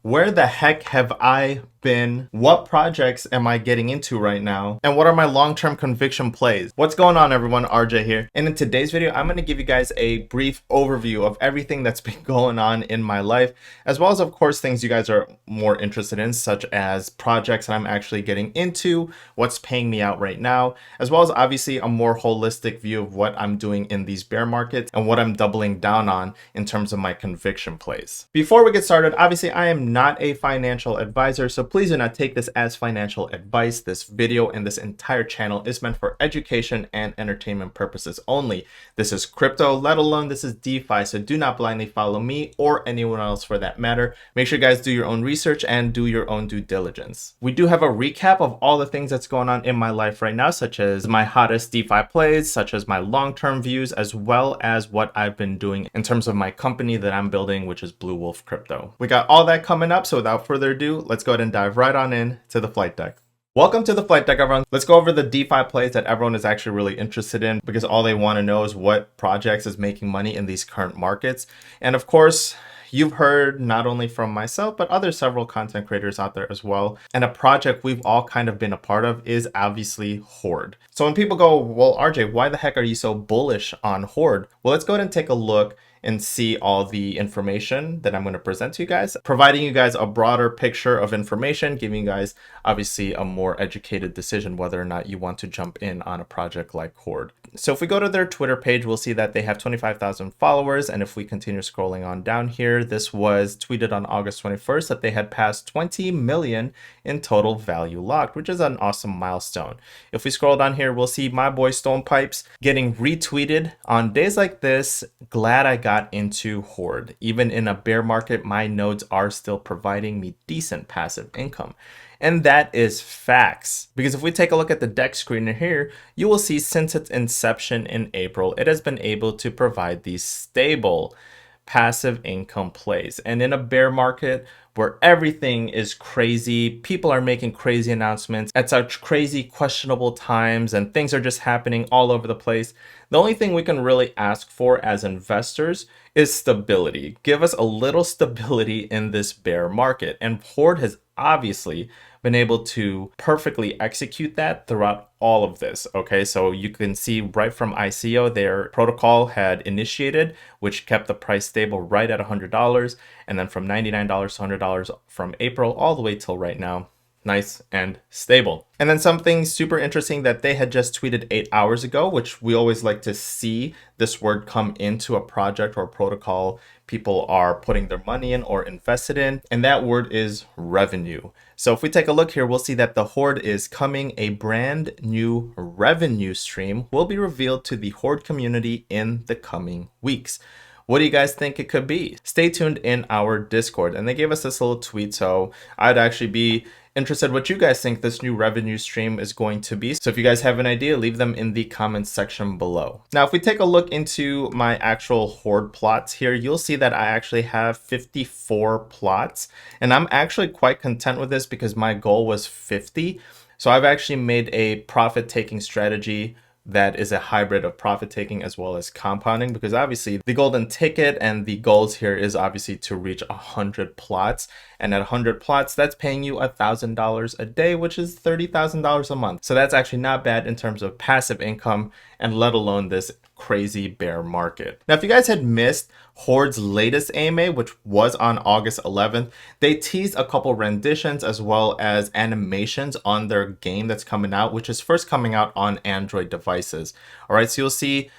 Where the heck have I been? What projects am I getting into right now? And what are my long-term conviction plays? What's going on, everyone? RJ here. And in today's video, I'm going to give you guys a brief overview of everything that's been going on in my life, as well as, of course, things you guys are more interested in, such as projects that I'm actually getting into, what's paying me out right now, as well as obviously a more holistic view of what I'm doing in these bear markets and what I'm doubling down on in terms of my conviction plays. Before we get started, obviously, I am not a financial advisor, so please do not take this as financial advice. This video and this entire channel is meant for education and entertainment purposes only. This is crypto, let alone this is DeFi, so do not blindly follow me or anyone else for that matter. Make sure you guys do your own research and do your own due diligence. We do have a recap of all the things that's going on in my life right now, such as my hottest DeFi plays, such as my long-term views, as well as what I've been doing in terms of my company that I'm building, which is BlueWolf Crypto. We got all that coming up, so without further ado, let's go ahead and dive right on in to the flight deck. Welcome to the flight deck, everyone. Let's go over the DeFi plays that everyone is actually really interested in, because all they want to know is what projects is making money in these current markets. And of course, you've heard not only from myself, but other several content creators out there as well. And a project we've all kind of been a part of is obviously Horde. So when people go, well, RJ, why the heck are you so bullish on Horde? Well, let's go ahead and take a look and see all the information that I'm going to present to you guys, providing you guys a broader picture of information, giving you guys obviously a more educated decision whether or not you want to jump in on a project like Horde. So if we go to their Twitter page, we'll see that they have 25,000 followers. And if we continue scrolling on down here, this was tweeted on August 21st that they had passed 20 million in total value locked, which is an awesome milestone. If we scroll down here, we'll see my boy Stonepipes getting retweeted on days like this. Glad I got into Horde. Even in a bear market, my nodes are still providing me decent passive income. And that is facts. Because if we take a look at the deck screener here, you will see since its inception in April, it has been able to provide these stable passive income plays. And in a bear market where everything is crazy, people are making crazy announcements at such crazy questionable times, and things are just happening all over the place, the only thing we can really ask for as investors is stability. Give us a little stability in this bear market. And Horde has obviously been able to perfectly execute that throughout all of this. Okay, so you can see right from ICO, their protocol had initiated, which kept the price stable right at $100, and then from $99 to $100 from April all the way till right now. Nice and stable. And then something super interesting that they had just tweeted 8 hours ago, which we always like to see this word come into a project or protocol people are putting their money in or invested in, and that word is revenue. So if we take a look here, we'll see that the Horde is coming. A brand new revenue stream will be revealed to the Horde community in the coming weeks. What do you guys think it could be? Stay tuned in our Discord. And they gave us this little tweet, so I'd actually be interested what you guys think this new revenue stream is going to be. So if you guys have an idea, leave them in the comments section below. Now, if we take a look into my actual Horde plots here, you'll see that I actually have 54 plots. And I'm actually quite content with this because my goal was 50. So I've actually made a profit-taking strategy that is a hybrid of profit taking as well as compounding, because obviously the golden ticket and the goals here is obviously to reach 100 plots, and at 100 plots that's paying you $1,000 a day, which is $30,000 a month. So that's actually not bad in terms of passive income, and let alone this crazy bear market. Now, if you guys had missed Horde's latest AMA, which was on August 11th, they teased a couple renditions as well as animations on their game that's coming out, which is first coming out on Android devices. All right, so you'll see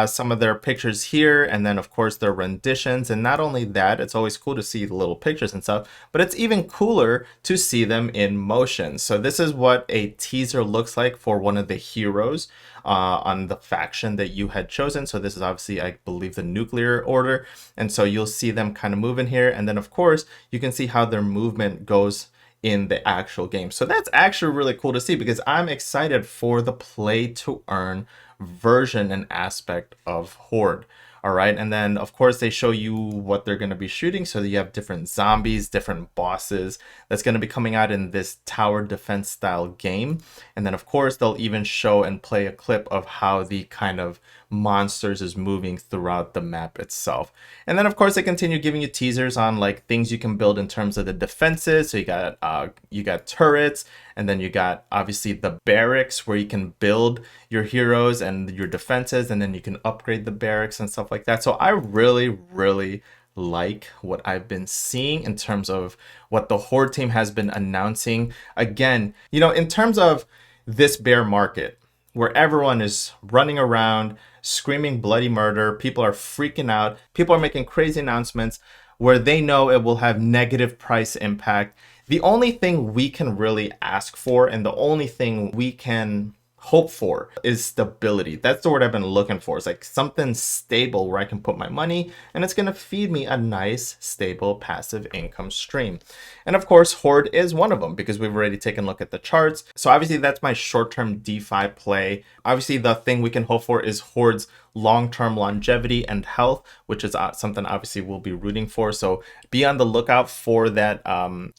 some of their pictures here, and then of course their renditions. And not only that, it's always cool to see the little pictures and stuff, but it's even cooler to see them in motion. So this is what a teaser looks like for one of the heroes on the faction that you had chosen. So this is obviously, I believe, the nuclear order. And so you'll see them kind of moving here. And then of course, you can see how their movement goes in the actual game. So that's actually really cool to see, because I'm excited for the play to earn version and aspect of Horde. All right, and then of course they show you what they're going to be shooting. So you have different zombies, different bosses that's going to be coming out in this tower defense style game. And then of course they'll even show and play a clip of how the kind of monsters is moving throughout the map itself. And then of course they continue giving you teasers on like things you can build in terms of the defenses. So you got turrets, and then you got obviously the barracks where you can build your heroes and your defenses, and then you can upgrade the barracks and stuff like that. So I really like what I've been seeing in terms of what the Horde team has been announcing. Again, you know, in terms of this bear market where everyone is running around screaming bloody murder, people are freaking out, people are making crazy announcements where they know it will have negative price impact. The only thing we can really ask for, and the only thing we can hope for, is stability. That's the word I've been looking for. It's like something stable where I can put my money and it's going to feed me a nice, stable, passive income stream. And of course, Horde is one of them because we've already taken a look at the charts. So obviously that's my short-term DeFi play. Obviously the thing we can hope for is Horde's long-term longevity and health, which is something obviously we'll be rooting for. So be on the lookout for that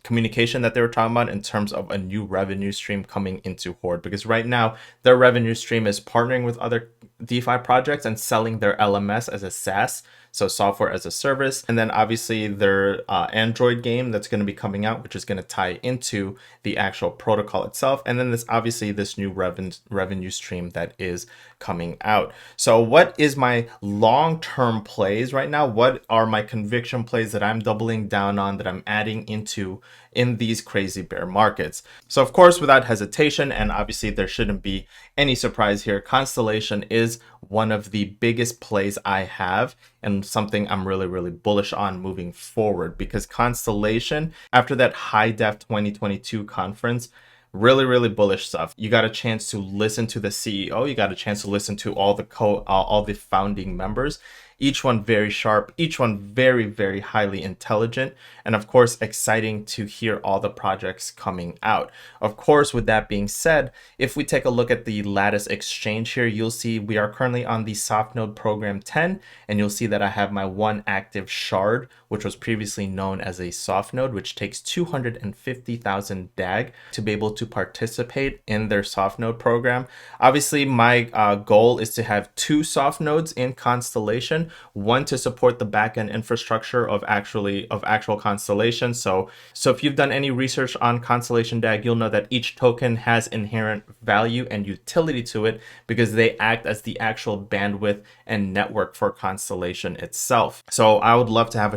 communication that they were talking about in terms of a new revenue stream coming into Horde, because right now their revenue stream is partnering with other DeFi projects and selling their LMS as a SaaS, so software as a service. And then obviously their Android game that's going to be coming out, which is going to tie into the actual protocol itself. And then there's obviously this new revenue stream that is coming out. So what is my long-term plays right now? What are my conviction plays that I'm doubling down on, that I'm adding into in these crazy bear markets? So of course, without hesitation, and obviously there shouldn't be any surprise here, Constellation is one of the biggest plays I have, and something I'm really bullish on moving forward, because Constellation, after that High Def 2022 conference, really bullish stuff. You got a chance to listen to the CEO, you got a chance to listen to all the founding members. Each one very sharp, each one very highly intelligent, and of course exciting to hear all the projects coming out. Of course, with that being said, if we take a look at the Lattice Exchange here, you'll see we are currently on the soft node program 10, and you'll see that I have my one active shard, which was previously known as a soft node, which takes 250,000 DAG to be able to participate in their soft node program. Obviously, my goal is to have 2 soft nodes in Constellation, one to support the backend infrastructure of actual Constellation. So if you've done any research on Constellation DAG, you'll know that each token has inherent value and utility to it because they act as the actual bandwidth and network for Constellation itself. So I would love to have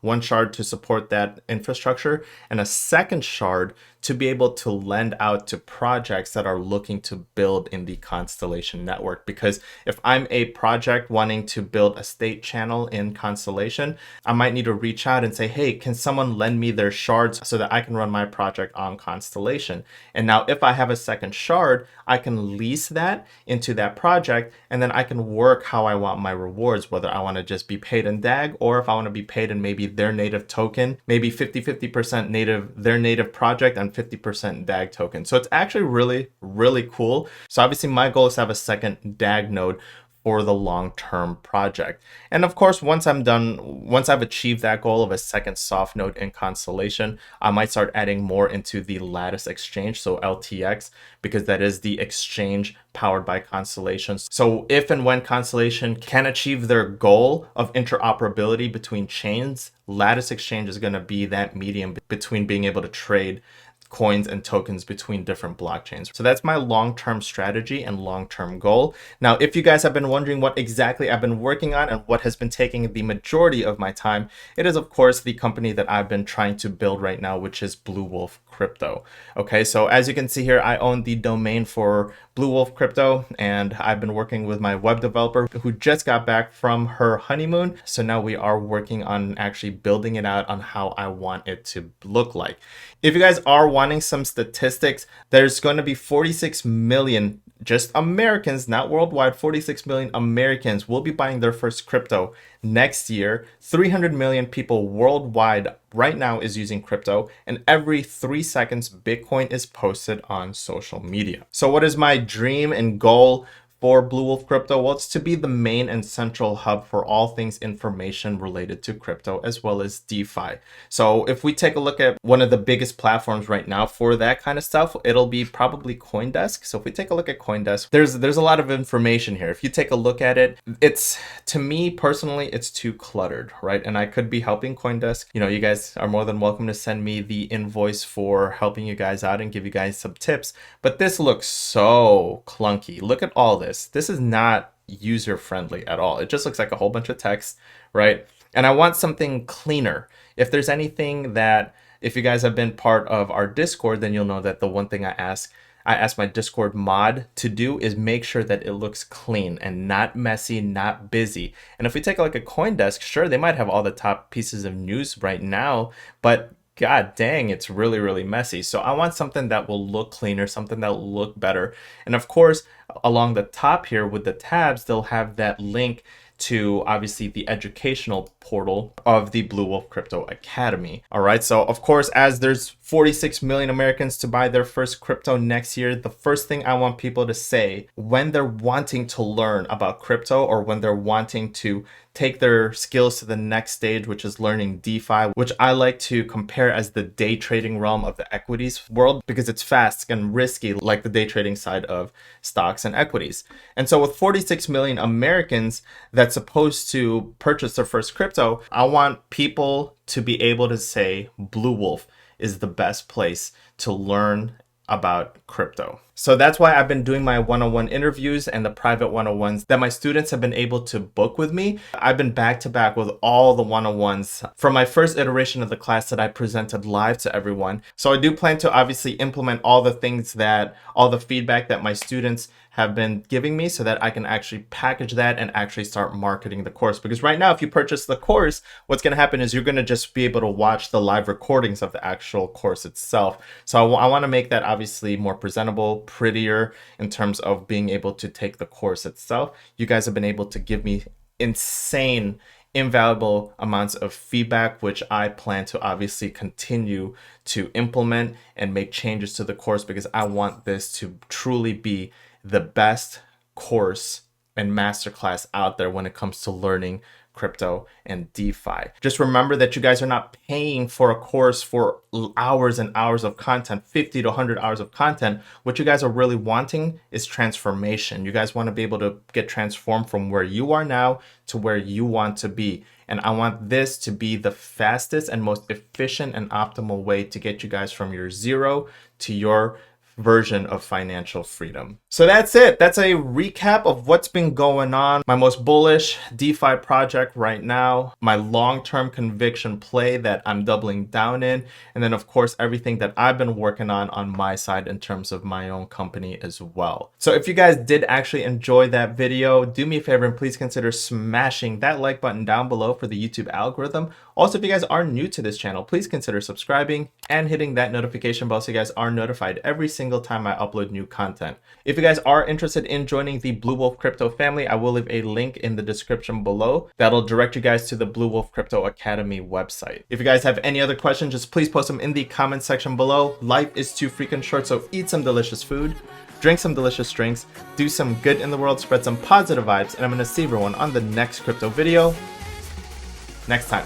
one shard to support that infrastructure, and a second shard to be able to lend out to projects that are looking to build in the Constellation network. Because if I'm a project wanting to build a state channel in Constellation, I might need to reach out and say, hey, can someone lend me their shards so that I can run my project on Constellation? And now if I have a second shard, I can lease that into that project, and then I can work how I want my rewards, whether I want to just be paid in DAG, or if I want to be paid in maybe their native token, maybe 50% native, their native project, and 50% DAG token. So it's actually really cool. So obviously my goal is to have a second DAG node for the long-term project. And of course, once I've achieved that goal of a second soft node in Constellation, I might start adding more into the Lattice Exchange, so LTX, because that is the exchange powered by Constellation. So if and when Constellation can achieve their goal of interoperability between chains, Lattice Exchange is going to be that medium between being able to trade coins and tokens between different blockchains. So that's my long-term strategy and long-term goal. Now, if you guys have been wondering what exactly I've been working on and what has been taking the majority of my time, it is of course the company that I've been trying to build right now, which is BlueWolf Crypto. Okay, so as you can see here, I own the domain for BlueWolf Crypto, and I've been working with my web developer who just got back from her honeymoon. So now we are working on actually building it out on how I want it to look like. If you guys are wanting some statistics, there's going to be 46 million just Americans, not worldwide, 46 million Americans will be buying their first crypto next year. 300 million people worldwide right now is using crypto, and every 3 seconds, Bitcoin is posted on social media. So what is my dream and goal for BlueWolf Crypto? Well, it's to be the main and central hub for all things information related to crypto as well as DeFi. So if we take a look at one of the biggest platforms right now for that kind of stuff, it'll be probably Coindesk. So if we take a look at Coindesk, there's a lot of information here. If you take a look at it, it's, to me personally, it's too cluttered, right? And I could be helping Coindesk. You know, you guys are more than welcome to send me the invoice for helping you guys out and give you guys some tips. But this looks so clunky. Look at all this. This is not user friendly at all. It just looks like a whole bunch of text, right? And I want something cleaner. If there's anything that, if you guys have been part of our Discord, then you'll know that the one thing I ask my Discord mod to do is make sure that it looks clean and not messy, not busy. And if we take a look at Coindesk, sure, they might have all the top pieces of news right now, but god dang, it's really, really messy. So I want something that will look cleaner, something that will look better. And of course, along the top here with the tabs, they'll have that link to obviously the educational portal of the BlueWolf Crypto Academy. All right, so of course, as there's 46 million Americans to buy their first crypto next year, the first thing I want people to say when they're wanting to learn about crypto or when they're wanting to take their skills to the next stage, which is learning DeFi, which I like to compare as the day trading realm of the equities world because it's fast and risky like the day trading side of stocks and equities. And so with 46 million Americans that's supposed to purchase their first crypto, I want people to be able to say BlueWolf is the best place to learn about crypto. So that's why I've been doing my one-on-one interviews and the private one-on-ones that my students have been able to book with me. I've been back to back with all the one-on-ones from my first iteration of the class that I presented live to everyone. So I do plan to obviously implement all the things that, all the feedback that my students have been giving me so that I can actually package that and actually start marketing the course. Because right now, if you purchase the course, what's going to happen is you're going to just be able to watch the live recordings of the actual course itself. So I want to make that obviously more presentable, prettier in terms of being able to take the course itself. You guys have been able to give me insane, invaluable amounts of feedback, which I plan to obviously continue to implement and make changes to the course because I want this to truly be the best course and masterclass out there when it comes to learning crypto and DeFi. Just remember that you guys are not paying for a course for hours and hours of content, 50 to 100 hours of content. What you guys are really wanting is transformation. You guys want to be able to get transformed from where you are now to where you want to be. And I want this to be the fastest and most efficient and optimal way to get you guys from your zero to your version of financial freedom. So that's it. That's a recap of what's been going on. My most bullish DeFi project right now, my long-term conviction play that I'm doubling down in, and then of course everything that I've been working on my side in terms of my own company as well. So if you guys did actually enjoy that video, do me a favor and please consider smashing that like button down below for the YouTube algorithm. Also, if you guys are new to this channel, please consider subscribing and hitting that notification bell so you guys are notified every single time I upload new content. If you guys are interested in joining the BlueWolf Crypto family, I will leave a link in the description below that'll direct you guys to the BlueWolf Crypto Academy website. If you guys have any other questions, just please post them in the comment section below. Life is too freaking short, so eat some delicious food, drink some delicious drinks, do some good in the world, spread some positive vibes, and I'm gonna see everyone on the next crypto video next time.